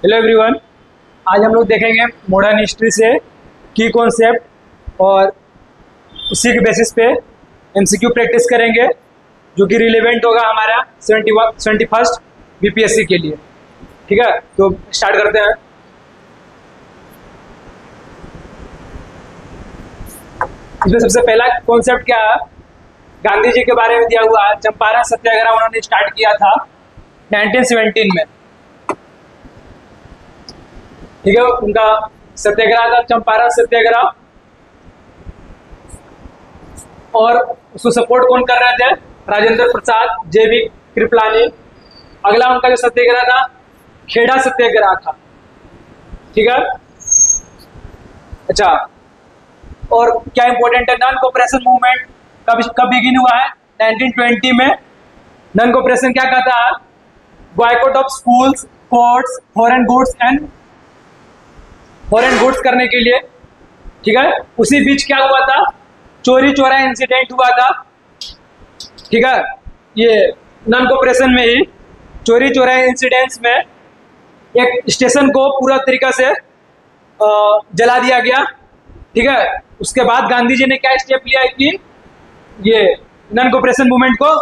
Hello everyone. आज हम लोग देखेंगे मॉडर्न हिस्ट्री से की कॉन्सेप्ट और उसी के बेसिस पे एमसीक्यू प्रैक्टिस करेंगे जो कि रिलेवेंट होगा हमारा 71st बीपीएससी के लिए। ठीक है, तो स्टार्ट करते हैं। इसमें सबसे पहला कॉन्सेप्ट क्या है, गांधी जी के बारे में दिया हुआ है। चंपारण सत्याग्रह उन्होंने स्टार्ट किया था 1917 में। ठीक है, उनका सत्याग्रह था चंपारण सत्याग्रह, और उसको सपोर्ट कौन कर रहे थे? राजेंद्र प्रसाद, जेबी कृपलानी। अगला उनका जो सत्याग्रह था खेड़ा सत्याग्रह था। ठीक है, अच्छा, और क्या इंपॉर्टेंट है, नॉन कोऑपरेशन मूवमेंट कब बिगिन हुआ है? 1920 में। नॉन कोऑपरेशन क्या कहता है? Boycott of schools, courts, foreign goods करने के लिए। ठीक है, उसी बीच क्या हुआ था? चोरी चोरा इंसिडेंट हुआ था। ठीक है, ये नॉन कोऑपरेशन में ही चोरी चोरा इंसिडेंट्स में एक स्टेशन को पूरा तरीका से जला दिया गया। ठीक है, उसके बाद गांधी जी ने क्या स्टेप लिया कि ये नॉन कोऑपरेशन मूवमेंट को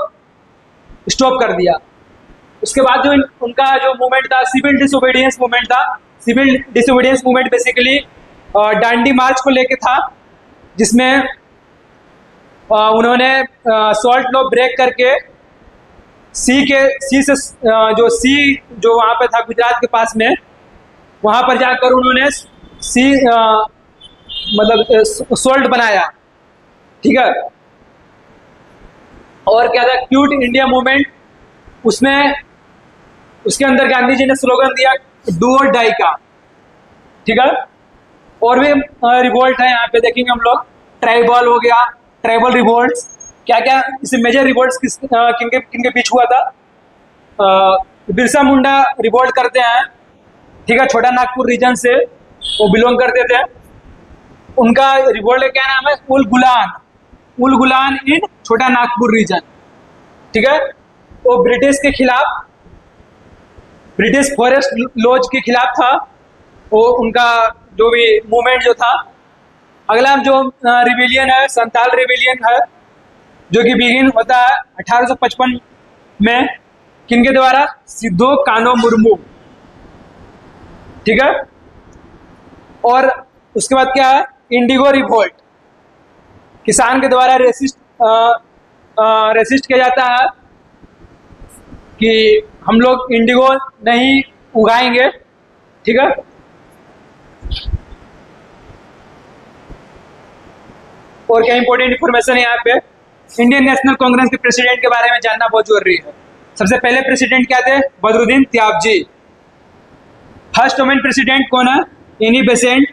स्टॉप कर दिया। उसके बाद जो उनका जो मूवमेंट था सिविल डिसोबीडियंस मूवमेंट था। सिविल डिसोबीडियंस मूवमेंट बेसिकली डांडी मार्च को लेके था, जिसमें उन्होंने सॉल्ट लॉ ब्रेक करके सी से जो वहाँ पे था गुजरात के पास में, वहाँ पर जाकर उन्होंने मतलब सॉल्ट बनाया। ठीक है, और क्या था? क्यूट इंडिया मूवमेंट, उसमें उसके अंदर गांधी जी ने स्लोगन दिया डू और डाई का। ठीक है, और भी रिवोल्ट है यहाँ पे देखेंगे हम लोग। ट्राइबल हो गया, ट्राइबल रिवोल्ट, क्या क्या इसे मेजर रिवोल्ट किनके बीच हुआ था? बिरसा मुंडा रिवोल्ट करते हैं। ठीक है, छोटा नागपुर रीजन से वो बिलोंग करते थे। उनका रिवोल्ट का क्या नाम है? उल गुलान इन छोटा नागपुर रीजन। ठीक है, वो ब्रिटिश के खिलाफ, ब्रिटिश फॉरेस्ट लॉज के खिलाफ था वो उनका जो भी मूवमेंट जो था। अगला जो रिविलियन है, संथाल रिविलियन है, जो कि बिगिन होता है 1855 में। किनके द्वारा? सिद्धो कानो मुर्मू। ठीक है, और उसके बाद क्या है? इंडिगो रिवोल्ट, किसान के द्वारा रेसिस्ट किया जाता है कि हम लोग इंडिगो नहीं उगाएंगे। ठीक है, और क्या इंपॉर्टेंट इंफॉर्मेशन है यहाँ पे? इंडियन नेशनल कांग्रेस के प्रेसिडेंट के बारे में जानना बहुत जरूरी है। सबसे पहले प्रेसिडेंट क्या थे? Badruddin Tyabji. First women president कौन है? Annie Besant.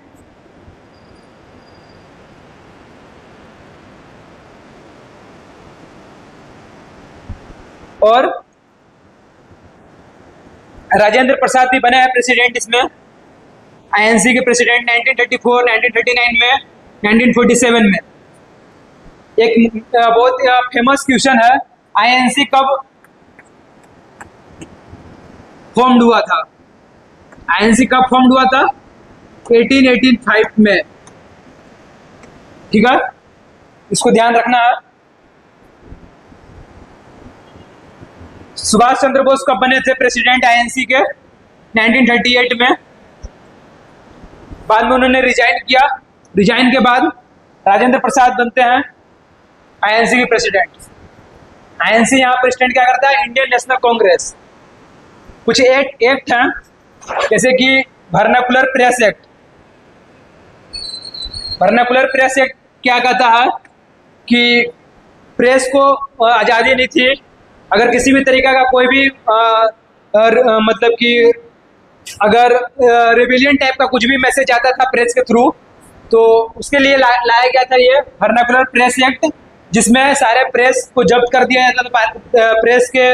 और राजेंद्र प्रसाद भी बने हैं प्रेसिडेंट इसमें, आईएनसी के प्रेसिडेंट 1934, 1939 में, 1947 में। एक बहुत फेमस क्वेश्चन है, आईएनसी कब फॉर्म्ड हुआ था? आईएनसी कब फॉर्म्ड हुआ था? 1885 में। ठीक है, इसको ध्यान रखना है। सुभाष चंद्र बोस कब बने थे प्रेसिडेंट आईएनसी के? 1938 में। बाद में उन्होंने रिजाइन किया। रिजाइन के बाद राजेंद्र प्रसाद बनते हैं आईएनसी के प्रेसिडेंट। आईएनसी यहाँ प्रेसिडेंट क्या करता है? Indian national Congress. कुछ एक्ट हैं, जैसे कि vernacular press act. Vernacular press act क्या कहता है कि प्रेस को आज़ादी नहीं थी। अगर किसी भी तरीका का कोई भी मतलब कि अगर रिविलियन टाइप का कुछ भी मैसेज आता था प्रेस के थ्रू, तो उसके लिए लाया गया था ये वर्नाकुलर प्रेस एक्ट, जिसमें सारे प्रेस को जब्त कर दिया जाता था। प्रेस के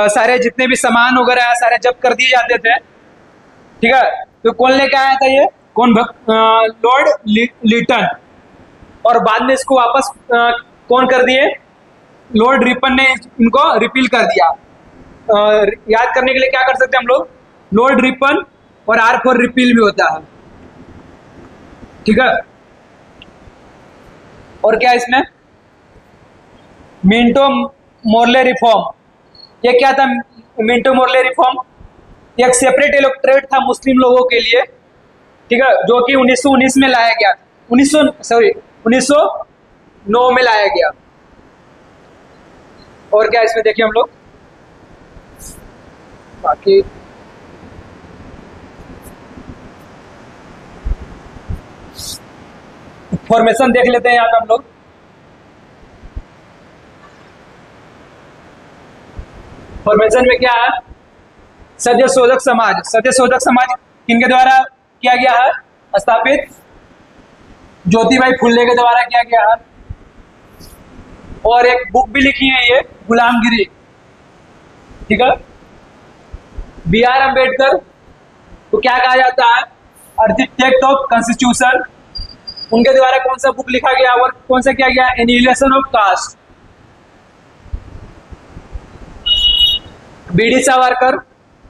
सारे जितने भी सामान वगैरह है सारे जब्त कर दिए जाते थे। ठीक है, तो कौन लेके आया था ये? लॉर्ड लिटन। और बाद में इसको वापस कौन कर दिए? लॉर्ड रिपन ने इनको रिपील कर दिया। याद करने के लिए क्या कर सकते हैं हम लोग? लॉर्ड रिपन और R फॉर रिपील भी होता है, ठीक है। और क्या है इसमें, मिंटो मोर्ले रिफॉर्म। ये क्या था मिंटो मोर्ले रिफॉर्म? ये एक सेपरेट इलेक्टोरेट था मुस्लिम लोगों के लिए, ठीक है, जो कि 1919 में लाया गया, 1909 में लाया गया। और क्या इसमें देखिए हम लोग, बाकी फॉर्मेशन देख लेते हैं यहाँ पे हम लोग। फॉर्मेशन में क्या है, सत्य शोधक समाज। सत्य शोधक समाज किनके द्वारा किया गया है स्थापित? ज्योतिबाई फुले के द्वारा किया गया है। और एक बुक भी लिखी है ये, गुलामगिरी, ठीक है। B.R. अम्बेडकर को क्या कहा जाता है? Architect of constitution. उनके द्वारा कौन सा बुक लिखा गया और कौन सा किया गया? Annihilation of cast. B.D. Savarkar,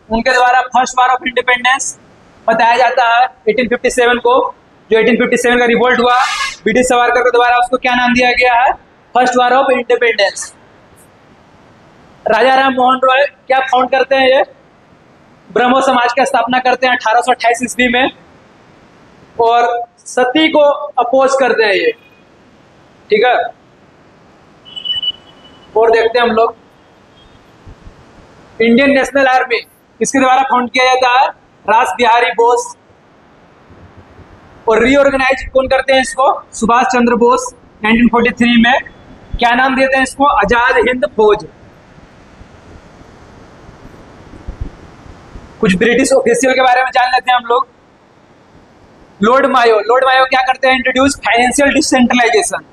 उनके द्वारा फर्स्ट वार ऑफ इंडिपेंडेंस बताया जाता है 1857 को। जो 1857 का रिवोल्ट हुआ, B.D. सावरकर के द्वारा उसको क्या नाम दिया गया है? First war of independence. Raja Ram Mohan Roy क्या फाउंड करते हैं? ये ब्रह्मो समाज की स्थापना करते हैं 1828 ईस्वी में, और सती को अपोज करते हैं ये, ठीक है। और देखते हैं हम लोग, इंडियन नेशनल आर्मी किसके द्वारा फाउंड किया जाता है? रास बिहारी बोस। और रीऑर्गेनाइज कौन करते हैं इसको? सुभाष चंद्र बोस 1943 में। क्या नाम देते हैं इसको? आजाद हिंद फौज। कुछ ब्रिटिश ऑफिशियल के बारे में जान लेते हैं हम लोग। लॉर्ड मायो, लॉर्ड मायो क्या करते हैं? Introduce financial decentralisation.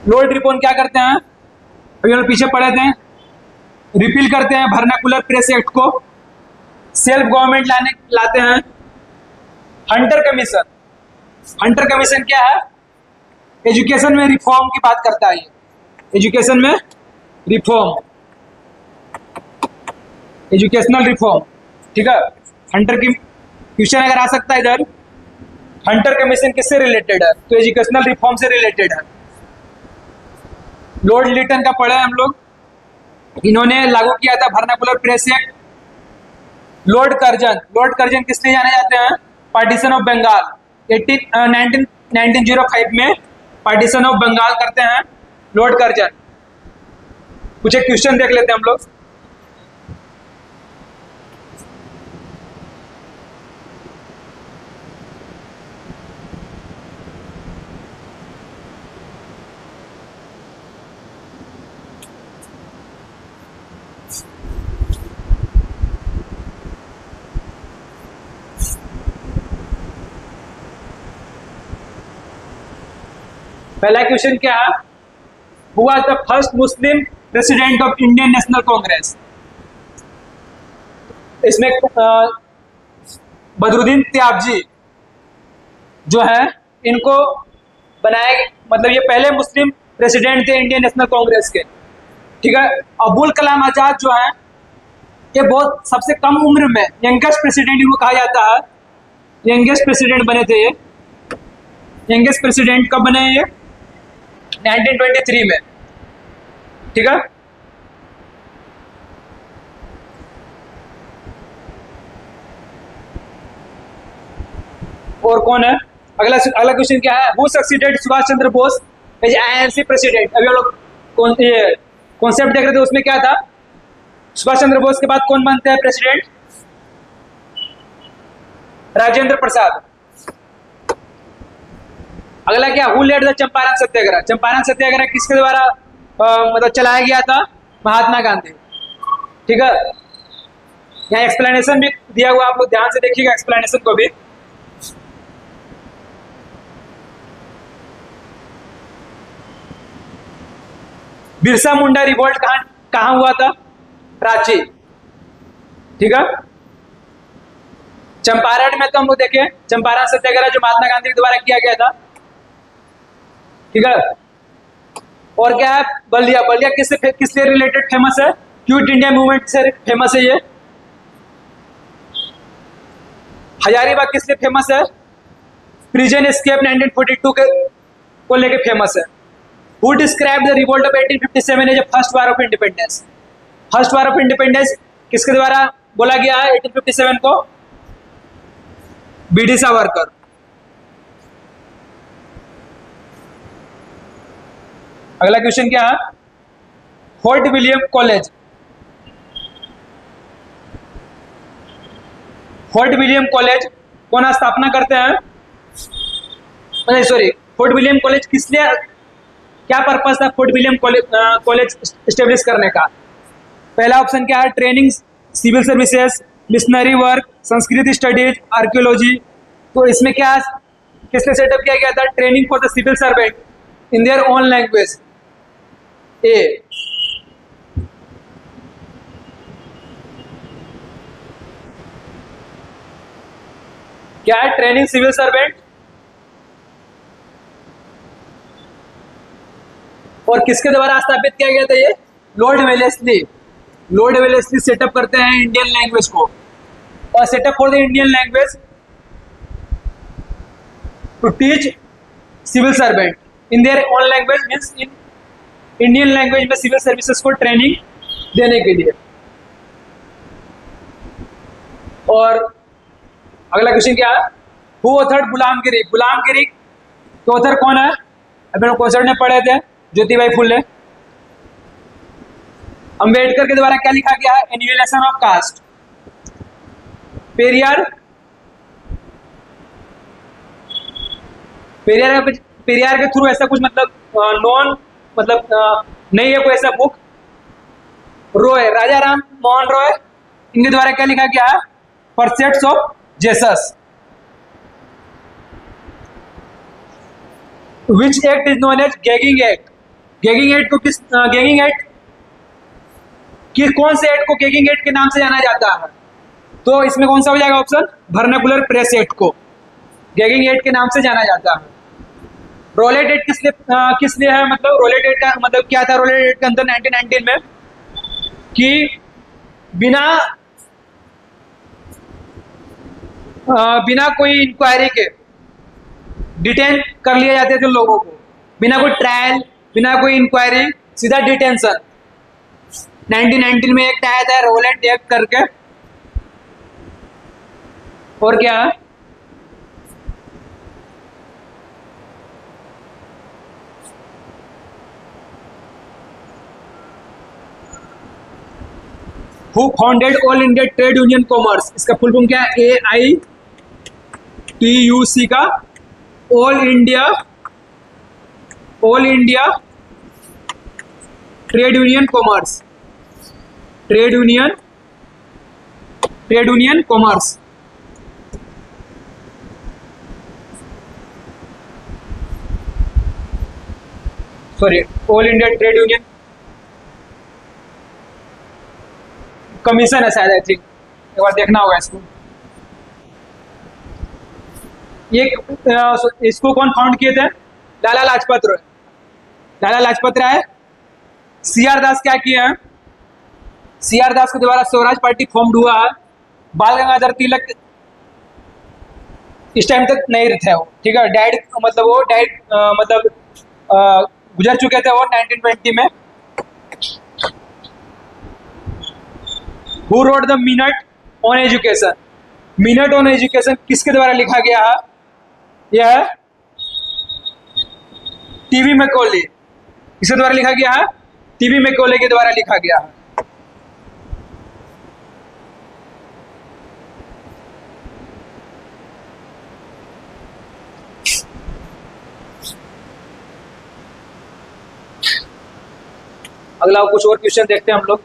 Lord Ripon क्या करते हैं? अभी हम लोग पीछे पढ़े थे, रिपील करते हैं वर्नाकुलर प्रेस एक्ट को, सेल्फ गवर्नमेंट लाते हैं। हंटर कमीशन, हंटर कमीशन क्या है? एजुकेशन में रिफॉर्म की बात करता है ये, एजुकेशन में रिफॉर्म, एजुकेशनल रिफॉर्म, ठीक है। हंटर की क्वेश्चन अगर आ सकता है इधर, हंटर कमीशन किससे रिलेटेड है? तो एजुकेशनल रिफॉर्म से रिलेटेड है। लॉर्ड लिटन का पढ़े हम लोग, इन्होंने लागू किया था vernacular press act. Lord Curzon, Lord Curzon किस लिए जाने जाते हैं? पार्टीशन ऑफ बंगाल 1905 में पार्टीशन ऑफ बंगाल करते हैं लॉर्ड कर्जन। कुछ एक क्वेश्चन देख लेते हैं हम लोग। पहला क्वेश्चन क्या है? हुआ the first Muslim president of Indian national Congress? इसमें बदरुद्दीन त्याबजी जो है, इनको बनाया, मतलब ये पहले मुस्लिम प्रेसिडेंट थे इंडियन नेशनल कांग्रेस के, ठीक है। अबुल कलाम आजाद जो है, ये बहुत सबसे कम उम्र में यंगेस्ट प्रेसिडेंट इनको कहा जाता है। यंगेस्ट प्रेसिडेंट बने थे ये। यंगेस्ट प्रेसिडेंट कब बने ये? 1923 में, ठीक है। और कौन है? अगला क्वेश्चन क्या है? Who succeeded Subhash Chandra Bose as INC president? अभी हम लोग कॉन्सेप्ट देख रहे थे, उसमें क्या था? सुभाष चंद्र बोस के बाद कौन बनते हैं प्रेसिडेंट? राजेंद्र प्रसाद। अगला क्या? हु लेड द चंपारण सत्याग्रह? चंपारण सत्याग्रह किसके द्वारा मतलब चलाया गया था? महात्मा गांधी, ठीक है। यहाँ एक्सप्लेनेशन भी दिया हुआ, आप लोग ध्यान से देखिएगा एक्सप्लेनेशन को भी। बिरसा मुंडा रिवोल्ट कहां हुआ था? रांची, ठीक है। चंपारण में तो हम लोग देखें, चंपारण सत्याग्रह जो महात्मा गांधी के द्वारा किया गया था, ठीक है। और क्या है? बलिया, बलिया किस लिए रिलेटेड फेमस है? क्विट इंडिया मूवमेंट से फेमस है ये। हजारीबाग किस लिए फेमस है? प्रिजन एस्केप 1942 के को लेके फेमस है। Who describe the revolt of 1857 as first war of independence? First war of independence किसके द्वारा बोला गया है 1857 को? B D Savarkar. अगला क्वेश्चन क्या है? Fort William college, Fort William college कौन स्थापना करते हैं? नहीं सॉरी, फोर्ट विलियम कॉलेज किस लिए, क्या पर्पस था फोर्ट विलियम कॉलेज स्टेब्लिश करने का? पहला ऑप्शन क्या है? Training, civil services, missionary work, Sanskrit studies, archaeology. तो इसमें क्या किसने सेटअप किया गया था? Training for the civil servant in their own language. A. क्या है? Training civil servant. और किसके द्वारा स्थापित किया गया था ये? Lord Wellesley. Lord Wellesley set up करते हैं इंडियन लैंग्वेज को। और set up for the Indian language to teach civil servant in their own language, means in Indian language में सिविल सर्विसेज को ट्रेनिंग देने के लिए। और अगला क्वेश्चन क्या है? हु ऑथर्ड गुलामगिरी? गुलामगिरी के ऑथर कौन है? अभी हम क्वेश्चन में पढ़े थे, ज्योतिबाई फुले। अंबेडकर के द्वारा क्या लिखा गया है? Annihilation of caste. Periyar, Periyar के थ्रू ऐसा कुछ मतलब नॉन मतलब नहीं है कोई ऐसा बुक। रॉय, राजा राम मोहन रॉय, इनके द्वारा क्या लिखा गया है? Precepts of Jesus. Which act is known as gagging act? Gagging act को किस, गैगिंग एक्ट किस, कौन से एक्ट को गैगिंग एक्ट के नाम से जाना जाता है? तो इसमें कौन सा हो जाएगा ऑप्शन? वर्नाकुलर प्रेस एक्ट को गैगिंग एक्ट के नाम से जाना जाता है। रोलेट एक्ट किस लिए है? मतलब रोलेट एक्ट का मतलब क्या था? रोलेट एक्ट के अंदर 1919 में कि बिना कोई इंक्वायरी के डिटेन कर लिए जाते थे लोगों को, बिना कोई ट्रायल, बिना कोई इंक्वायरी, सीधा डिटेंशन। 1919 में एक आया था रोलेट एक्ट करके। और क्या है? Who founded all India trade union commerce? इसका फुल फॉर्म क्या है? AITUC का all India trade union commerce, trade union commerce. Sorry, all India trade union commission है शायद, आई थिंक, एक बार देखना होगा इसको। ये इसको कौन फाउंड किए थे? लाला लाजपत राय। लाला लाजपत राय। CR दास क्या किए हैं? CR दास के द्वारा स्वराज पार्टी फॉर्म हुआ है। बाल गंगाधर तिलक इस टाइम तक नहीं थे वो, ठीक है, मतलब गुजर चुके थे वो 1920 में। Who wrote the minute on education? Minute on education किसके द्वारा लिखा गया है? यह है टीवी मैकॉले। किसके द्वारा लिखा गया है? टीवी मैकॉले के द्वारा लिखा गया है। अगला कुछ और क्वेश्चन देखते हैं हम लोग।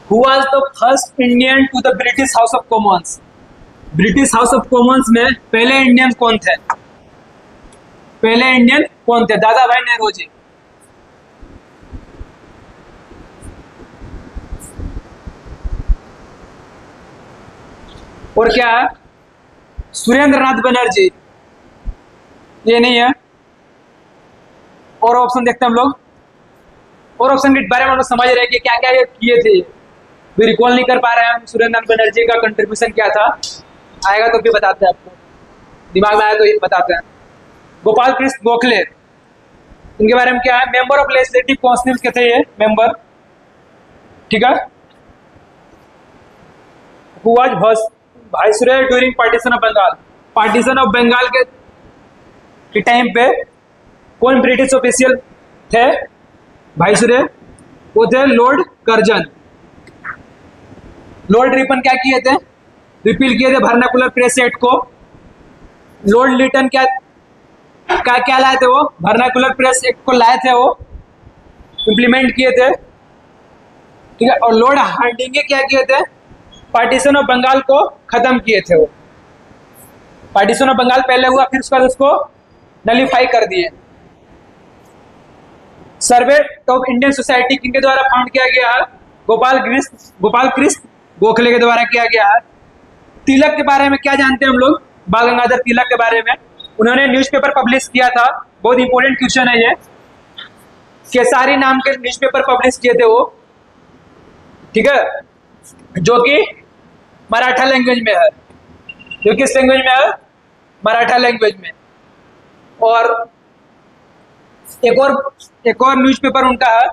Who was the first Indian to the British House of Commons? British house of Commons में पहले इंडियन कौन थे? पहले इंडियन कौन थे? दादा भाई नेहरू। और क्या है? सुरेंद्र नाथ बनर्जी। ये नहीं है। और ऑप्शन देखते हैं हम लोग, और ऑप्शन के बारे में हम लोग समझ रहे हैं कि क्या क्या ये किए थे। भी रिकॉल नहीं कर पा रहे हैं हम, सुरेंद्र बनर्जी का कंट्रीब्यूशन क्या था, आएगा तो भी बताते हैं आपको, दिमाग में आया तो ये बताते हैं। गोपाल कृष्ण गोखले, इनके बारे में क्या है, मेंबर ऑफ लेजिस्लेटिव काउंसिल के थे ये मेंबर, ठीक है। Who was viceroy during partition of Bengal, partition of Bengal के टाइम पे कौन ब्रिटिश ऑफिशियल थे वाइसरॉय, वो थे लॉर्ड कर्जन। लॉर्ड रिपन क्या किए थे, रिपील किए थे वर्नाकुलर प्रेस एक्ट को। लॉर्ड लिटन क्या लाए थे, वो वर्नाकुलर प्रेस एक्ट को लाए थे, वो इंप्लीमेंट किए थे, ठीक है। और लॉर्ड हार्डिंगे क्या किए थे, पार्टीशन ऑफ बंगाल को खत्म किए थे। वो पार्टीशन ऑफ बंगाल पहले हुआ, फिर उसके बाद उसको नलीफाई कर दिए। सर्वे ऑफ इंडियन सोसाइटी किनके द्वारा फाउंड किया गया है, गोपाल कृष्ण गोखले के द्वारा किया गया है। तिलक के बारे में क्या जानते हैं हम लोग, बाल गंगाधर तिलक के बारे में, उन्होंने न्यूज़पेपर पब्लिश किया था, बहुत इंपॉर्टेंट क्वेश्चन है ये। केसारी नाम के न्यूज़पेपर पब्लिश किए थे वो, ठीक है, जो कि मराठा लैंग्वेज में है, जो किस लैंग्वेज में है, मराठा लैंग्वेज में। और एक और न्यूज़पेपर उनका है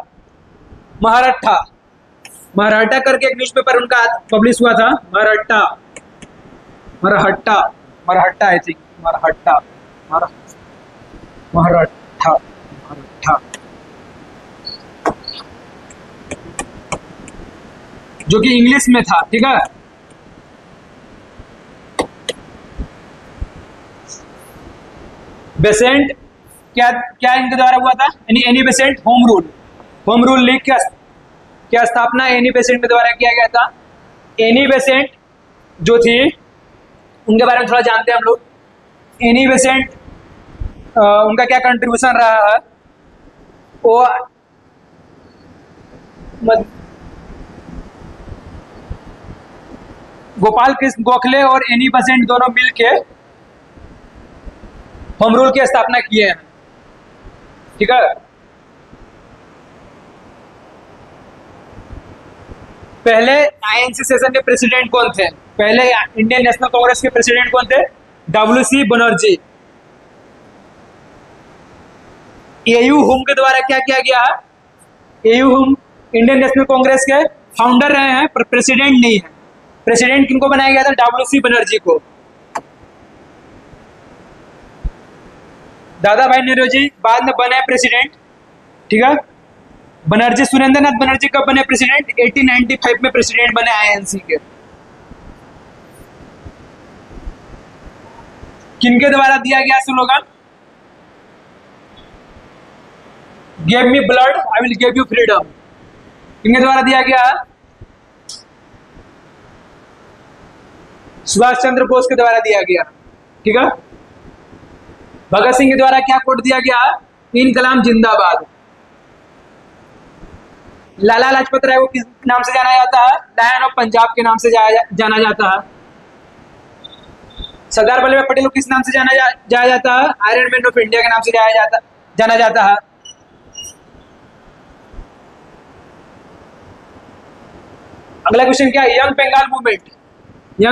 मराठा करके एक न्यूज़पेपर उनका पब्लिश हुआ था, मरहट्टा आई थिंक, मरहट्टा जो कि इंग्लिश में था, ठीक है। बेसेंट क्या इनके द्वारा हुआ था, Annie Besant home rule league क्या स्थापना एनी बेसेंट के द्वारा किया गया था। एनी बेसेंट जो थी, उनके बारे में थोड़ा जानते हैं हम लोग। एनी बेसेंट उनका क्या कंट्रीब्यूशन रहा है, वो गोपाल कृष्ण गोखले और एनी बेसेंट दोनों मिलके होम रूल की स्थापना किए हैं, ठीक है। पहले आईएनसी सेशन के प्रेसिडेंट कौन थे, पहले इंडियन नेशनल कांग्रेस के प्रेसिडेंट कौन थे, डब्ल्यूसी बनर्जी। एयू हुम के द्वारा क्या किया गया है, एयू हुम इंडियन नेशनल कांग्रेस के फाउंडर रहे हैं, पर प्रेसिडेंट नहीं है। प्रेसिडेंट किनको बनाया गया था, डब्ल्यूसी बनर्जी को। दादा भाई नौरोजी बाद में बने प्रेसिडेंट, ठीक है। बनर्जी, सुरेंद्रनाथ बनर्जी कब बने प्रेसिडेंट, 1895 में प्रेसिडेंट बने आईएनसी के। किनके द्वारा दिया गया slogan, give me blood I will give you freedom, किनके द्वारा दिया गया, सुभाष चंद्र बोस के द्वारा दिया गया, ठीक है। भगत सिंह के द्वारा क्या कोट दिया गया, इनकलाब जिंदाबाद। लाला लाजपत राय को किस नाम से जाना जाता है, लायन ऑफ पंजाब के नाम से जाना जाता है। सरदार वल्लभ भाई पटेल को किस नाम से जाया जाता है, आयरन मैन ऑफ इंडिया के नाम से जाना जाता है। अगला क्वेश्चन क्या है, यंग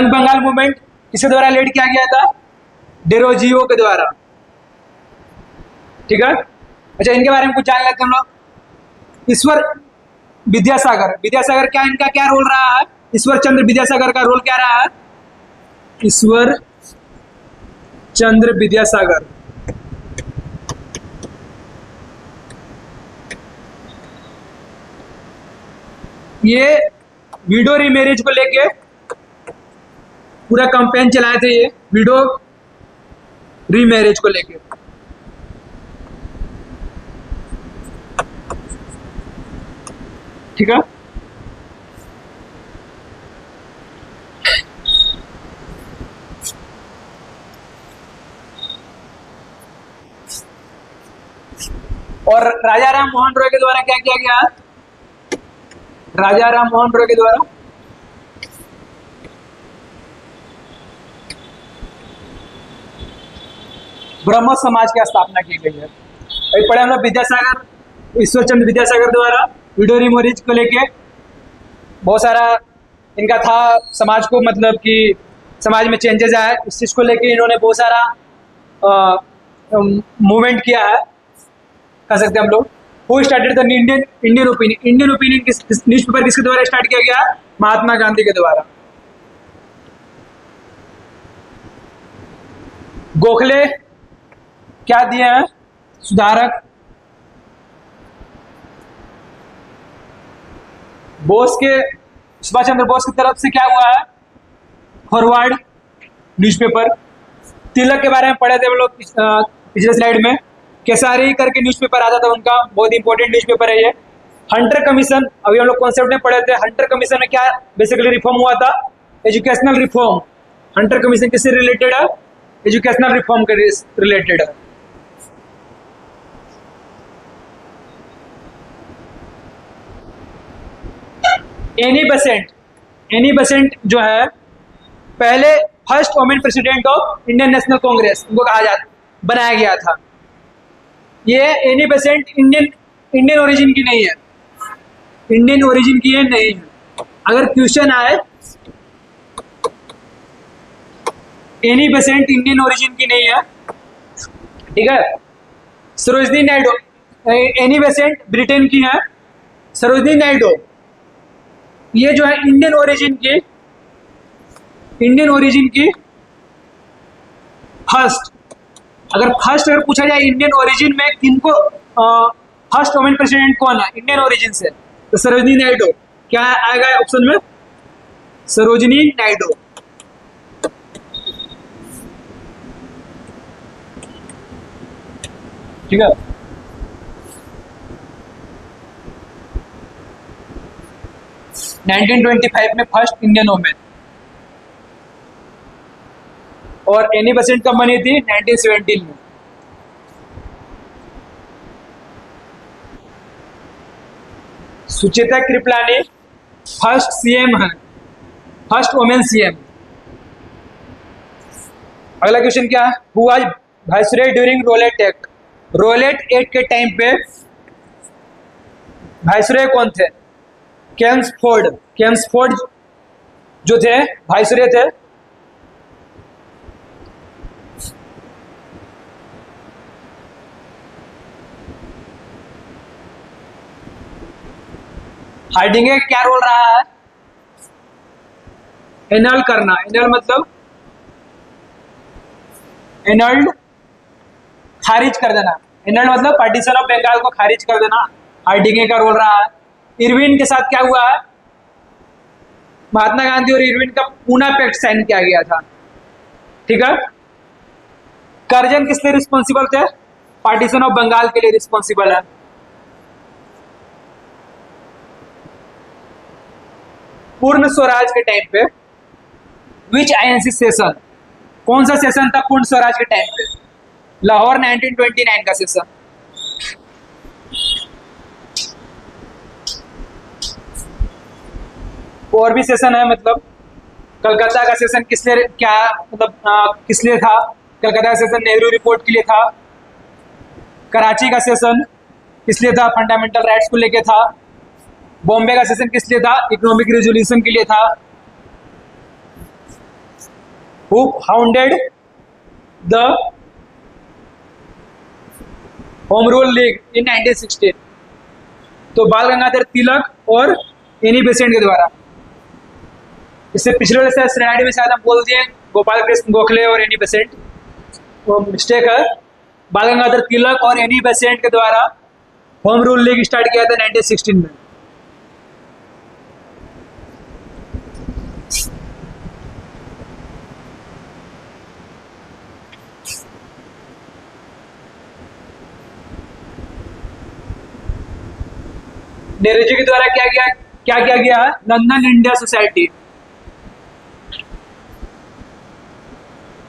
बंगाल मूवमेंट किसके द्वारा लीड किया गया था, डेरोजियो के द्वारा, ठीक है। अच्छा, इनके बारे में कुछ जान लेते हैं हम लोग। ईश्वर विद्यासागर क्या, इनका क्या रोल रहा है, ईश्वर चंद्र विद्यासागर का रोल क्या रहा है, ईश्वर चंद्र विद्यासागर ये विडो रीमैरिज को लेके पूरा कैंपेन चलाए थे, ये विडो रीमैरिज को लेके, ठीक है। और राजा राम मोहन रॉय के द्वारा क्या किया गया, राजा राम मोहन रॉय के द्वारा ब्रह्म समाज की स्थापना की गई है। अभी पढ़े हम लोग विद्यासागर, ईश्वर चंद्र विद्यासागर द्वारा वीडियो रिमोरेज को लेके बहुत सारा इनका था, समाज को मतलब कि समाज में चेंजेस आए, इस चीज़ को लेके इन्होंने बहुत सारा मूवमेंट किया है, कह सकते हैं हम लोग। Who started the Indian opinion, Indian opinion किस न्यूज़पेपर किसके द्वारा स्टार्ट किया गया? महात्मा गांधी के द्वारा। गोखले क्या दिए हैं? सुधारक। बोस के, सुभाष चंद्र बोस की तरफ से क्या हुआ है? Forward newspaper. तिलक के बारे में पढ़े थे हम लोग पिछले स्लाइड में, केसारी करके न्यूज़पेपर आता था उनका, बहुत इंपॉर्टेंट न्यूज़पेपर है ये। हंटर कमीशन, अभी हम लोग कॉन्सेप्ट में पढ़े थे, हंटर कमीशन में क्या बेसिकली रिफॉर्म हुआ था? Educational reform. हंटर कमीशन किससे रिलेटेड है? एजुकेशनल रिफॉर्म के रिलेटेड है। एनी बेसेंट जो है पहले first women president of Indian national Congress उनको कहा जाता, बनाया गया था। ये एनी बेसेंट इंडियन ओरिजिन की नहीं है, इंडियन ओरिजिन की ये नहीं है। अगर क्वेश्चन आए एनी बेसेंट इंडियन ओरिजिन की नहीं है, ठीक है। Sarojini Naidu, Annie Besant Britain की है। सरोजनी नायडू ये जो है इंडियन ओरिजिन की फर्स्ट, अगर पूछा जाए इंडियन ओरिजिन में किनको, फर्स्ट वुमेन प्रेसिडेंट कौन है इंडियन ओरिजिन से, तो सरोजनी नायडू। क्या आएगा ऑप्शन में? सरोजनी नायडू। ठीक है। नाइनटीन 1925 में फर्स्ट इंडियन वुमेन। और एनी बेसेंट कब बनी थी? 1917 में। सुचेता कृपलानी फर्स्ट सीएम है, फर्स्ट वुमेन सीएम। अगला क्वेश्चन क्या है? Who was viceroy during Rowlatt act? Rowlatt act के टाइम पे वाइसरॉय कौन थे? केम्सफोर्ड जो थे वाइसरॉय थे। हार्डिंगे क्या रोल रहा है? एनल करना। एनल मतलब एनल्ड, खारिज कर देना। एनल्ड मतलब पार्टीशन ऑफ बंगाल को खारिज कर देना, हार्डिंगे का रोल रहा है। इरविन के साथ क्या हुआ है? महात्मा गांधी और इरविन का पूना पैक्ट साइन किया गया था, ठीक है। कर्जन किस लिए रिस्पॉन्सिबल थे? पार्टीशन ऑफ बंगाल के लिए रिस्पॉन्सिबल है। पूर्ण स्वराज के टाइम पे विच आईएनसी सेशन, कौन सा सेशन था पूर्ण स्वराज के टाइम पे? लाहौर 1929 का सेशन। और भी सेशन है, मतलब कलकत्ता का सेशन किस लिए, क्या मतलब किस लिए था? कलकत्ता का सेशन नेहरू रिपोर्ट के लिए था। कराची का सेशन किस लिए था? फंडामेंटल राइट्स को लेके था। बॉम्बे का सेशन किस लिए था? इकोनॉमिक रेजोल्यूशन के लिए था। Who founded the home rule league in 1916? तो बाल गंगाधर तिलक और एनी बेसेंट के द्वारा। इससे पिछले स्लाइड में शायद हम बोल दिए गोपाल कृष्ण गोखले और एनी बेसेंट, वो मिस्टेक है। बाल गंगाधर तिलक और एनी बेसेंट के द्वारा होम रूल लीग स्टार्ट किया था 1916 में। नेहरू जी के द्वारा क्या किया गया है? London India society.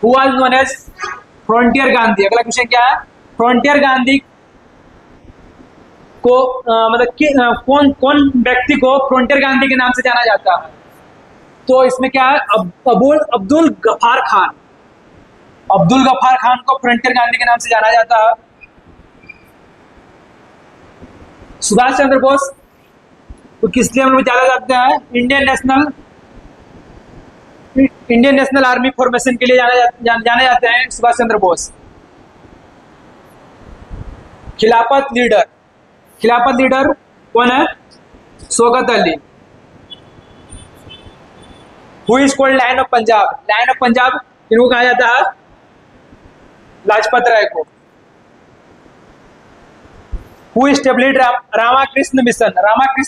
Who was known as frontier Gandhi? अगला क्वेश्चन क्या है? फ्रंटियर गांधी को मतलब कौन व्यक्ति को फ्रंटियर गांधी के नाम से जाना जाता है? तो इसमें क्या है? अब्दुल गफ्फार खान। अब्दुल गफ्फार खान को फ्रंटियर गांधी के नाम से जाना जाता है। सुभाष चंद्र बोस तो किस लिए हम लोग जाना जाते हैं? इंडियन नेशनल आर्मी फॉर्मेशन के लिए जाने जाते हैं सुभाष चंद्र बोस। खिलाफत लीडर कौन है? Shaukat Ali. Who is called lion of Punjab किनको कहा जाता है? लाजपत राय को। हु एस्टेब्लिश्ड रामाकृष्ण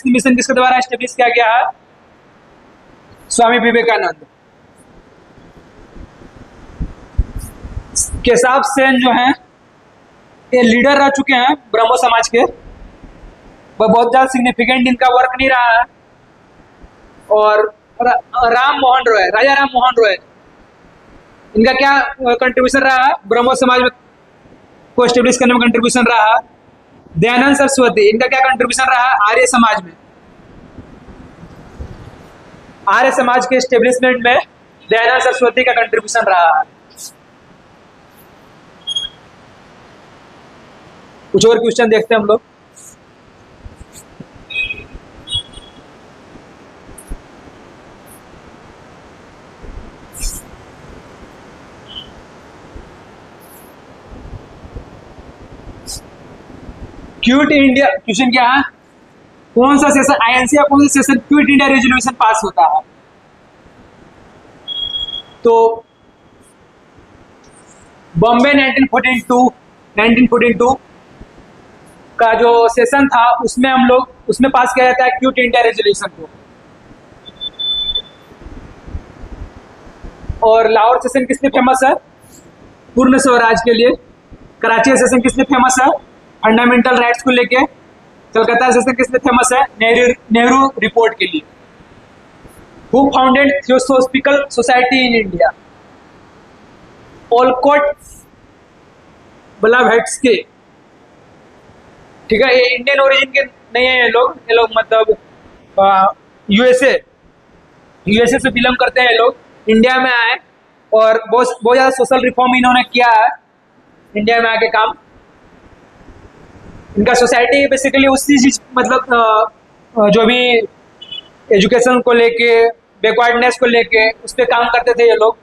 मिशन किसके द्वारा एस्टेब्लिश किया गया है? स्वामी विवेकानंद। केशव सेन जो हैं ये लीडर रह चुके हैं ब्रह्मो समाज के, वह बहुत ज्यादा सिग्निफिकेंट इनका वर्क नहीं रहा है। और राजा राम मोहन रॉय इनका क्या कंट्रीब्यूशन रहा है ब्रह्मो समाज में को एस्टेब्लिश करने में? कंट्रीब्यूशन रहा है। दयानंद सरस्वती इनका क्या कंट्रीब्यूशन रहा? आर्य समाज में, आर्य समाज के एस्टेब्लिशमेंट में दयानंद सरस्वती का कंट्रीब्यूशन रहा है। कुछ और क्वेश्चन देखते हैं हम लोग। क्विट इंडिया, क्वेश्चन क्या है? कौन सा सेशन आईएनसी या कौन सा session quit India resolution pass होता है? तो बॉम्बे 1942 का जो सेशन था उसमें पास किया जाता है क्विट इंडिया रेजोल्यूशन को। और लाहौर सेशन किस लिए फेमस है? पूर्ण स्वराज के लिए। कराची सेशन किस लिए फेमस है? फंडामेंटल राइट्स को लेके। कलकत्ता सेशन किस लिए फेमस है? नेहरू रिपोर्ट के लिए। Who founded theosophical society in India? Olcott Blavatsky. ठीक है, ये इंडियन ओरिजिन के नहीं है ये लोग मतलब यूएसए से बिलोंग करते हैं ये लोग। इंडिया में आए और बहुत ज्यादा सोशल रिफॉर्म इन्होंने किया है इंडिया में आके काम। इनका सोसाइटी बेसिकली उसी चीज मतलब जो भी एजुकेशन को लेके, बैकवर्डनेस को लेके उस पर काम करते थे ये लोग।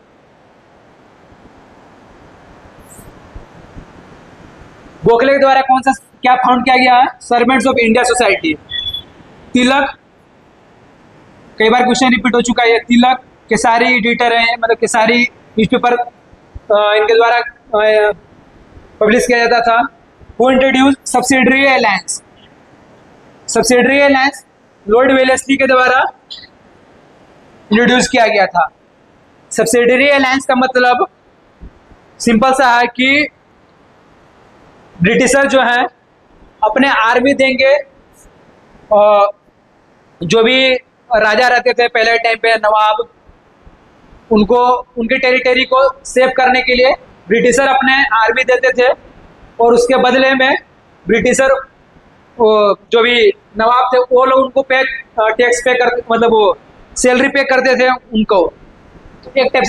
गोखले के द्वारा कौन सा क्या फाउंड किया गया है? Servants of India society. Tilak, कई बार क्वेश्चन रिपीट हो चुका है। तिलक केसारी एडिटर है, मतलब केसारी न्यूज़पेपर इनके द्वारा पब्लिश किया जाता था। Who introduce subsidiary alliance? Lord Wellesley के द्वारा इंट्रोड्यूस किया गया था। सब्सिडरी अलायंस का मतलब सिंपल सा है कि ब्रिटिशर जो हैं अपने आर्मी देंगे, और जो भी राजा रहते थे पहले टाइम पे नवाब, उनको उनके टेरिटरी को सेव करने के लिए ब्रिटिशर अपने आर्मी देते थे। और उसके बदले में ब्रिटिशर जो भी नवाब थे वो लोग उनको टैक्स पे कर, मतलब वो सैलरी पे करते थे उनको। तो एक टाइप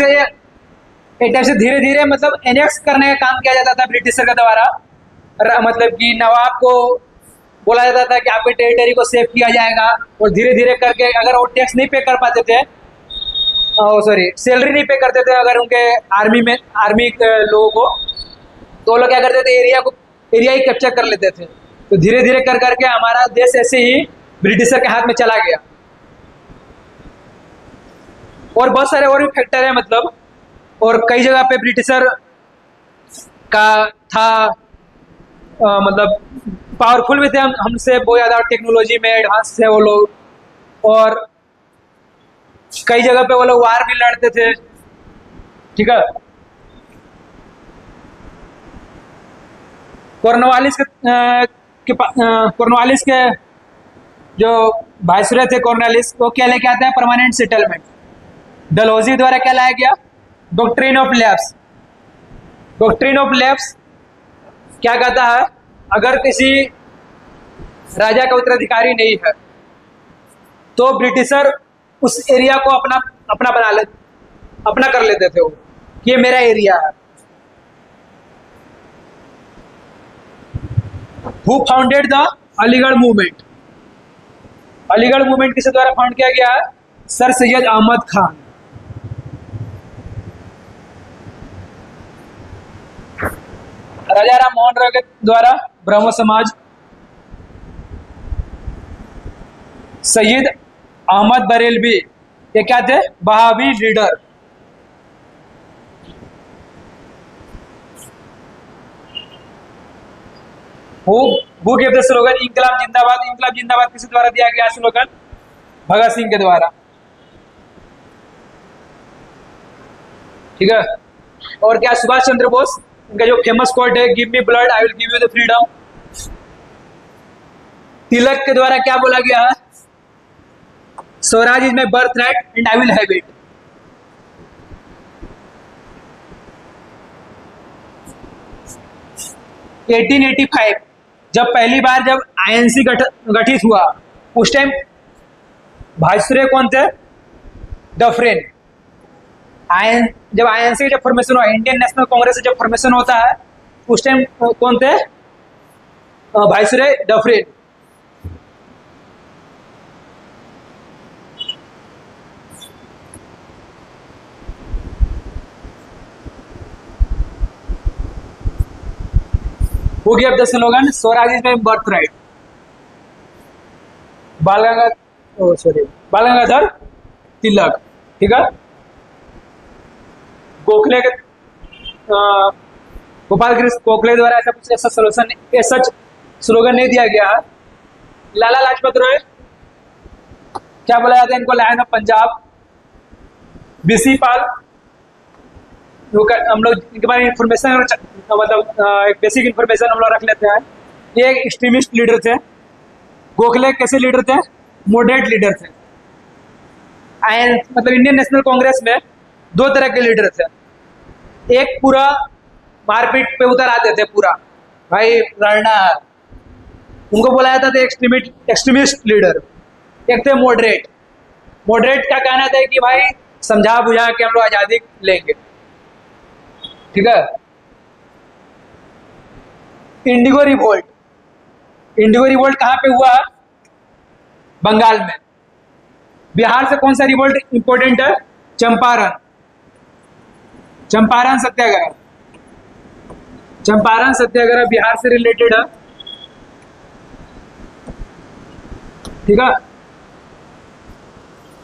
से धीरे धीरे मतलब एनेक्स करने का काम किया जाता था ब्रिटिशर के द्वारा। मतलब कि नवाब को बोला जाता था कि आपके टेरिटरी को सेव किया जाएगा, और धीरे धीरे करके अगर वो टैक्स नहीं पे कर पाते थे, सैलरी नहीं पे करते थे अगर उनके आर्मी के लोगों को, तो लोग क्या करते थे? एरिया ही कैप्चर कर लेते थे। तो धीरे धीरे कर करके हमारा देश ऐसे ही ब्रिटिशर के हाथ में चला गया। और बहुत सारे और भी फैक्टर है मतलब, और कई जगह पे ब्रिटिशर का था मतलब पावरफुल भी थे हमसे, बहुत ज़्यादा टेक्नोलॉजी में एडवांस थे वो लोग। और कई जगह पे वो लोग वार भी लड़ते थे। ठीक है, कॉर्नवालिस के जो वाइसरॉय थे कॉर्नवालिस, वो क्या लेके आते हैं? Permanent settlement. डलहौजी द्वारा क्या लाया गया? डॉक्ट्रिन ऑफ लैप्स क्या कहता है? अगर किसी राजा का उत्तराधिकारी नहीं है तो ब्रिटिशर उस एरिया को अपना कर लेते थे, वो ये मेरा एरिया है। Who founded the Aligarh movement. Aligarh movement किसके द्वारा फाउंड किया गया है? सर सैयद अहमद खान। राजा राम मोहन राय के द्वारा ब्रह्म समाज। सैयद अहमद बरेलवी, ये क्या थे? Wahhabi leader. Who give the slogan इंकलाब जिंदाबाद? इंकलाब जिंदाबाद किसके द्वारा दिया गया स्लोगन? भगत सिंह के द्वारा। ठीक है। और क्या सुभाष चंद्र बोस, इनका जो फेमस कोट है, give me blood I will give you the freedom. Tilak के द्वारा क्या बोला गया है? Swaraj is my birth right and I will have it. (1885) जब पहली बार जब आईएनसी गठित हुआ, उस टाइम वाइसरॉय कौन थे? डफरिन। जब आईएनसी जब फॉर्मेशन हुआ, इंडियन नेशनल कांग्रेस जब फॉर्मेशन होता है, उस टाइम कौन थे? Viceroy Dufferin. Who gave the slogan Swaraj is my birth right? बाल गंगाधर तिलक। ठीक है। गोखले के गोपाल कृष्ण गोखले द्वारा ऐसा कुछ ऐसा स्लोगन नहीं दिया गया। लाला लाजपत राय, क्या बोला जाता है इनको? Lion of Punjab. BC Pal, हम लोग इनके बारे में इंफॉर्मेशन, मतलब एक बेसिक इंफॉर्मेशन हम लोग रख लेते हैं। ये एक एक्सट्रीमिस्ट लीडर थे। गोखले कैसे लीडर थे? मॉडरेट लीडर थे। मतलब इंडियन नेशनल कांग्रेस में दो तरह के लीडर थे। एक पूरा मारपीट पे उतर आते थे, पूरा भाई लड़ना, उनको बोला जाता था एक्सट्रीमिस्ट लीडर। एक थे मॉडरेट। मॉडरेट का कहना था कि भाई समझा बुझा के हम लोग आजादी लेंगे। ठीक है। इंडिगो रिवोल्ट, इंडिगो रिवोल्ट कहां पे हुआ? बंगाल में। बिहार से कौन सा रिवोल्ट इंपॉर्टेंट है? चंपारण। चंपारण सत्याग्रह। चंपारण सत्याग्रह बिहार से रिलेटेड है। ठीक है।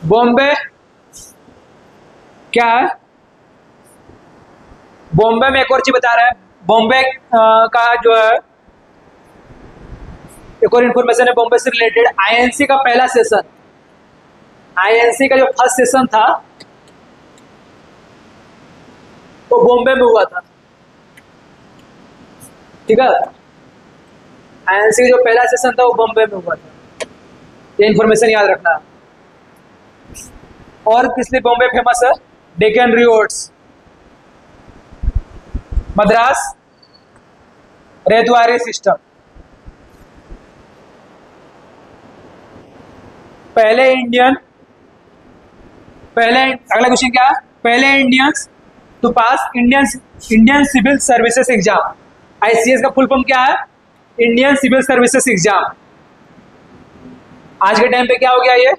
बॉम्बे क्या है? बॉम्बे में एक और चीज बता रहा है। बॉम्बे का जो है एक और इंफॉर्मेशन है बॉम्बे से रिलेटेड। आईएनसी का पहला सेशन, आईएनसी का जो फर्स्ट सेशन था वो बॉम्बे में हुआ था। ठीक है। आईएनसी का जो पहला सेशन था वो बॉम्बे में हुआ था। ये इंफॉर्मेशन याद रखना। और किस लिए बॉम्बे फेमस है? डेक्कन रिवोल्ट्स। मद्रास रेतवारी सिस्टम। अगला क्वेश्चन क्या है? पहले Indians to pass Indian civil services exam. ICS का फुल फॉर्म क्या है? Indian civil services exam. आज के टाइम पे क्या हो गया ये?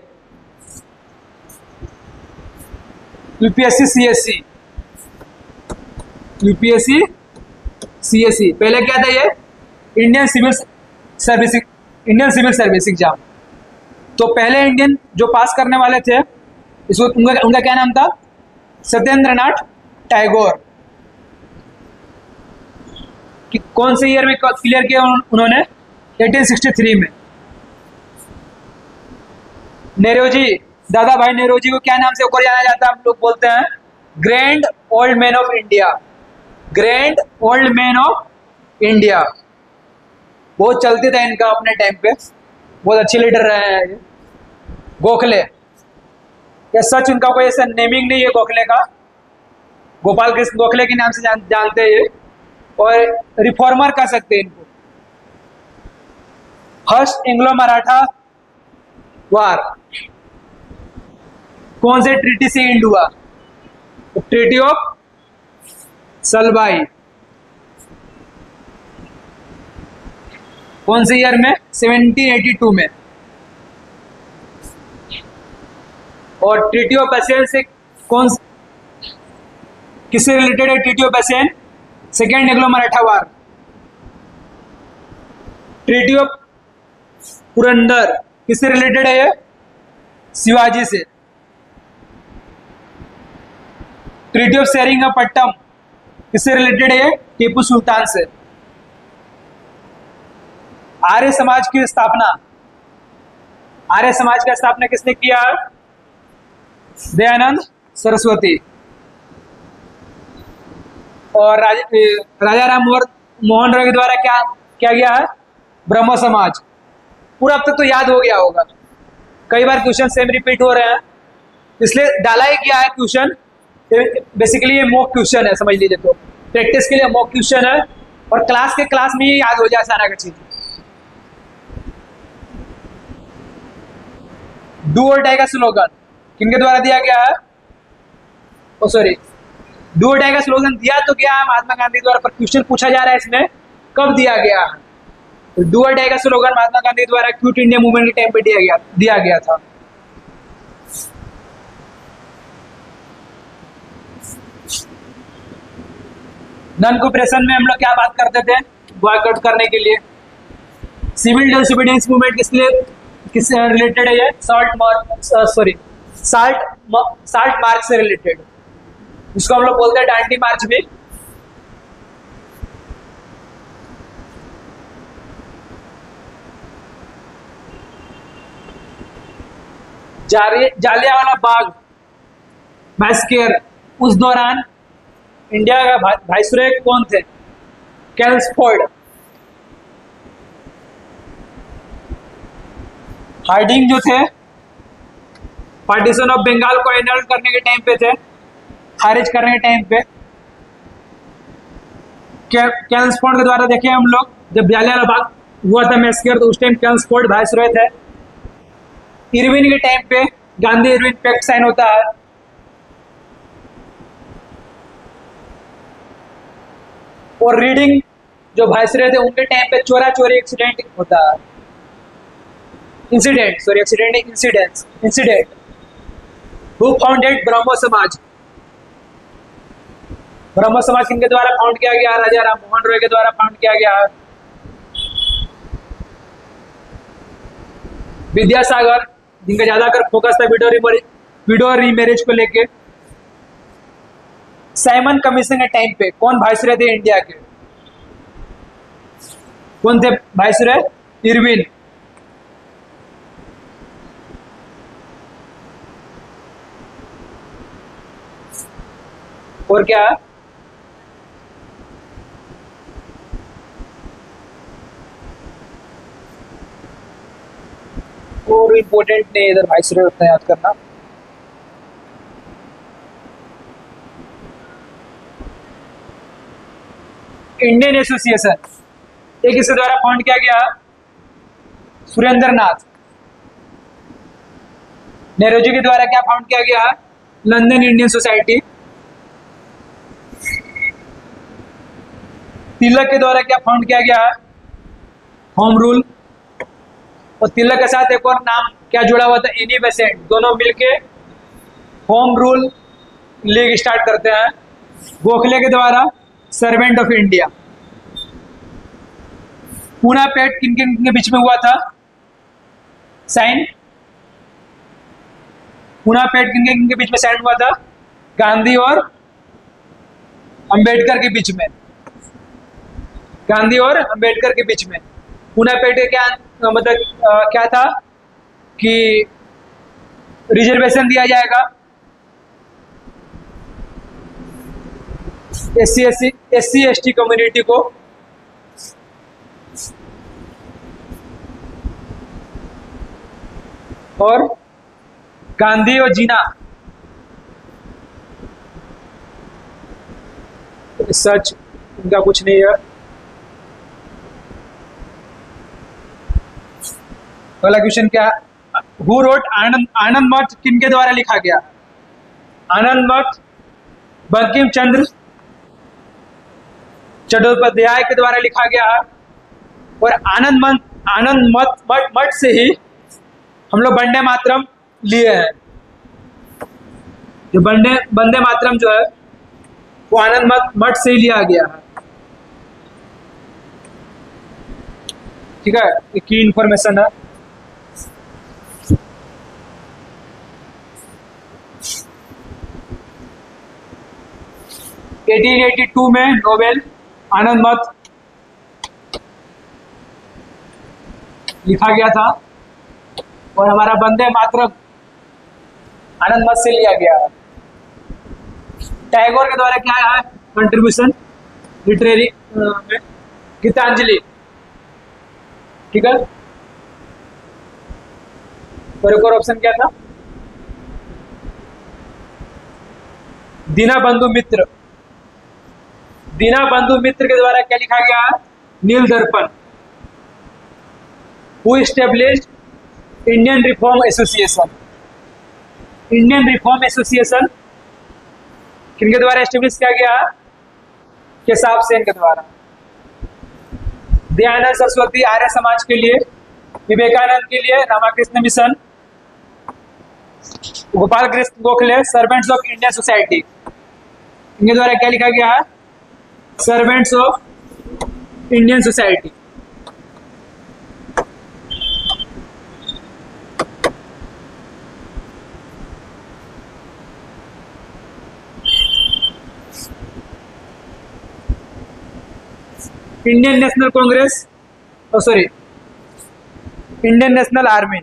UPSC CSC. UPSC CSC. पहले क्या था ये? Indian civil service exam. तो पहले इंडियन जो पास करने वाले थे, इसको उनका क्या नाम था? सत्येंद्रनाथ टैगोर। कौन से ईयर में क्लियर किया उन्होंने? 1863 में। नेहरू जी, दादा भाई नेहरू जी को क्या नाम से और जाना जाता है? हम लोग बोलते हैं grand old man of India. Grand old man of India. बहुत चलते था इनका अपने टाइम पे, बहुत अच्छे लीडर रहे हैं। गोखले, या सच उनका कोई ऐसा नेमिंग नहीं है गोखले का, गोपाल कृष्ण गोखले के नाम से जानते हैं ये, और रिफॉर्मर कह सकते हैं इनको। फर्स्ट एंग्लो मराठा वार कौन से ट्रीटी से एंड हुआ? Treaty of Salbai. कौन से ईयर में? 1782 में। और ट्रीटी ऑफ बेसेन से किससे रिलेटेड है? ट्रीटी ऑफ बेसेन second Anglo Maratha war. Treaty of Purandar किससे रिलेटेड है? ये शिवाजी से। ट्रीटी ऑफ सेरिंगपट्टम किससे रिलेटेड है? टीपू सुल्तान से। आर्य समाज की स्थापना, आर्य समाज का स्थापना किसने किया? दयानंद सरस्वती। और राजा राम मोहन रॉय के द्वारा क्या गया है? ब्रह्मो समाज। पूरा अब तक तो याद हो गया होगा, कई बार क्वेश्चन सेम रिपीट हो रहे हैं, इसलिए डाला ही किया है क्वेश्चन। बेसिकली ये मॉक क्वेश्चन है, समझ लीजिए। तो प्रैक्टिस के लिए मॉक क्वेश्चन है, और क्लास में ही याद हो जाए सारा का चीज। डू और डाई का स्लोगन किनके द्वारा दिया गया है? डू और डाई का स्लोगन दिया तो गया है महात्मा गांधी द्वारा, पर क्वेश्चन पूछा जा रहा है इसमें कब दिया गया है। तो डू और डाई का स्लोगन महात्मा गांधी द्वारा क्विट इंडिया मूवमेंट के टाइम पे दिया गया था। नॉन कोऑपरेशन में हम लोग क्या बात करते थे? बॉयकॉट करने के लिए। सिविल डिसोबीडियंस मूवमेंट किससे रिलेटेड है? ये साल्ट मार्च से रिलेटेड, जिसको हम लोग बोलते हैं डांडी मार्च भी। जालियांवाला बाग मैस्केर, उस दौरान इंडिया का वाइसरॉय कौन थे? कैल्सफोर्ड। हार्डिंग जो थे, पार्टीशन ऑफ बंगाल को एनल करने के टाइम पे थे, खारिज करने के टाइम पे। कैल्सफोर्ड के द्वारा देखिए हम लोग, जब जालियांवाला बाग हुआ था मैस्केर, तो उस टाइम कैल्सफोर्ड वाइसरॉय थे। इरविन के टाइम पे गांधी इरविन पैक्ट साइन होता है। और रीडिंग जो वाइसरॉय थे उनके टाइम पे चोरा चोरी एक्सीडेंट होता है। इंसिडेंट। हु फाउंडेड ब्रह्मो समाज? ब्रह्मो समाज किनके द्वारा फाउंड किया गया? राजा राम मोहन रॉय के द्वारा फाउंड किया गया। विद्यासागर, जिनका ज्यादातर फोकस था विडो रीमैरिज को लेके। साइमन कमीशन के टाइम पे कौन वाइसरॉय थे इंडिया के? कौन थे वाइसरॉय? इरविन। और क्या? और इम्पोर्टेंट नहीं इधर वाइसरॉय उतना याद करना। इंडियन एसोसिएशन एक इसके द्वारा फाउंड किया गया, सुरेंद्र नाथ। नेहरू जी के द्वारा क्या फाउंड किया गया? London Indian society. तिलक के द्वारा क्या फाउंड किया गया? Home rule. और तिलक के साथ एक और नाम क्या जुड़ा हुआ था? Annie Besant. दोनों मिलके होम रूल लीग स्टार्ट करते हैं। गोखले के द्वारा सर्वेंट ऑफ इंडिया। पूना पेट किन किन के बीच में हुआ था साइन? पूना पेट किन के बीच में साइन हुआ था? गांधी और अंबेडकर के बीच में। गांधी और अंबेडकर के बीच में पूना पेट क्या मतलब क्या था कि रिजर्वेशन दिया जाएगा एससी एसटी कम्युनिटी को। और गांधी और जीना सच इनका कुछ नहीं है। अगला क्वेश्चन क्या? हु रोट आनंद मठ किनके द्वारा लिखा गया? आनंद मठ बंकिम चंद्र चट्टोपाध्याय के द्वारा लिखा गया है। और आनंद मठ से ही हम लोग वंदे मातरम लिए हैं। जो वंदे मातरम जो है वो आनंद मठ से ही लिया गया है। ठीक है, ये की इंफॉर्मेशन है। एटीन 82 में नोबेल आनंद मठ लिखा गया था और हमारा वंदे मातरम आनंद मठ से लिया गया है। टैगोर के द्वारा क्या है कंट्रीब्यूशन लिटरेरी में? गीतांजलि। ठीक है, और एक और ऑप्शन क्या था? दीनबंधु मित्र। दीनबंधु मित्र के द्वारा क्या लिखा गया है? नील दर्पण। Who established Indian reform association. Indian reform association किनके द्वारा एस्टेब्लिश किया गया? केशव सेन के द्वारा। दयानंद सरस्वती आर्य समाज के लिए, विवेकानंद के लिए Ramakrishna mission, Gopal Krishna Gokhale servants of Indian society, इनके द्वारा क्या लिखा गया है? Servants of Indian society. Indian national congress, sorry Indian national army,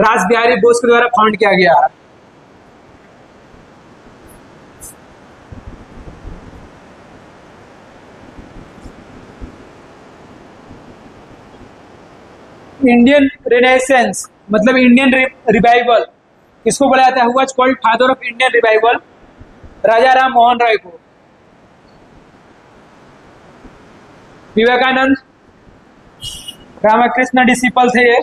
Raj Bihari Bose के द्वारा फाउंड किया गया है। इंडियन रेनेसेंस मतलब इंडियन रिवाइवल किसको बोला जाता है? Who called father of Indian revival? Raja Ram Mohan Rai को। विवेकानंद रामकृष्ण डिसिपल थे ये,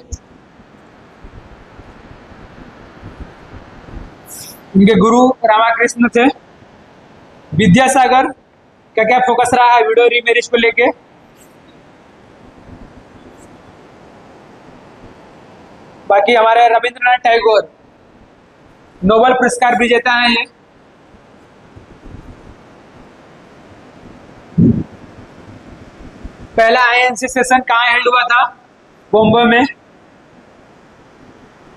इनके गुरु रामकृष्ण थे। विद्यासागर का क्या फोकस रहा है विडो रीमैरिज को लेके? बाकी हमारे रविंद्रनाथ टैगोर नोबेल पुरस्कार विजेता हैं ये। पहला आईएनसी सेशन कहाँ हेल्ड हुआ था? बॉम्बे में।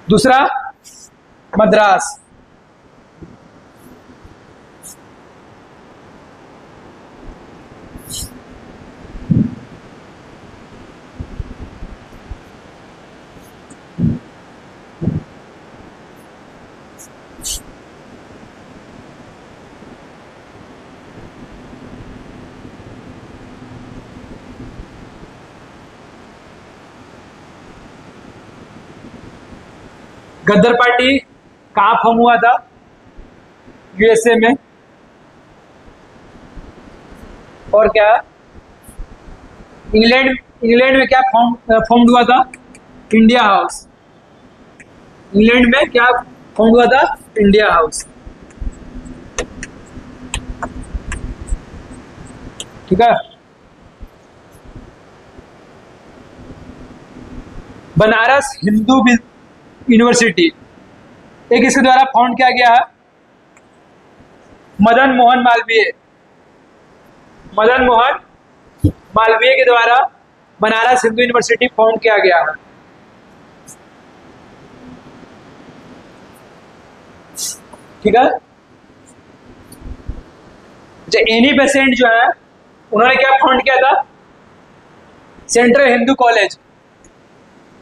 दूसरा मद्रास। गद्दर पार्टी कहाँ फॉर्म हुआ था? यूएसए में। और क्या इंग्लैंड में क्या फॉर्म हुआ था? India house. इंग्लैंड में क्या फॉर्म हुआ था? India house. ठीक है। बनारस हिंदू यूनिवर्सिटी एक इसके द्वारा फाउंड किया गया है? मदन मोहन मालवीय। मदन मोहन मालवीय के द्वारा बनारस हिंदू यूनिवर्सिटी फाउंड किया गया है। ठीक है। जो एनी बेसेंट जो है उन्होंने क्या फाउंड किया था? सेंट्रल हिंदू कॉलेज,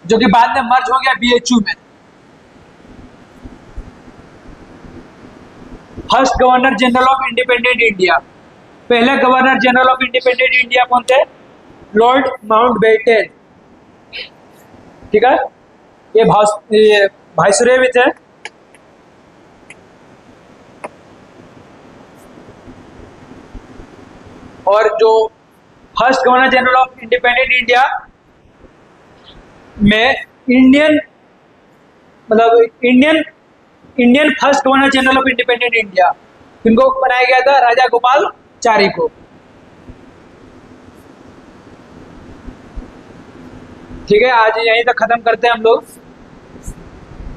जो कि बाद में मर्ज हो गया बीएचयू में। First governor general of independent India, पहले governor general of independent India कौन थे? Lord Mountbatten. ठीक है, ये वाइसरॉय भी थे। और जो first governor general of independent India में Indian first governor general of independent India किनको बनाया गया था? राजा गोपालचारी को। ठीक है, आज यहीं तक खत्म करते हैं हम लोग,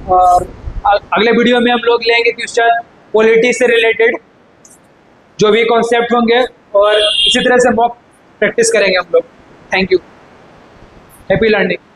और अगले वीडियो में हम लोग लेंगे क्वेश्चन पॉलिटी से रिलेटेड, जो भी कॉन्सेप्ट होंगे, और इसी तरह से मॉक प्रैक्टिस करेंगे हम लोग। Thank you, happy learning.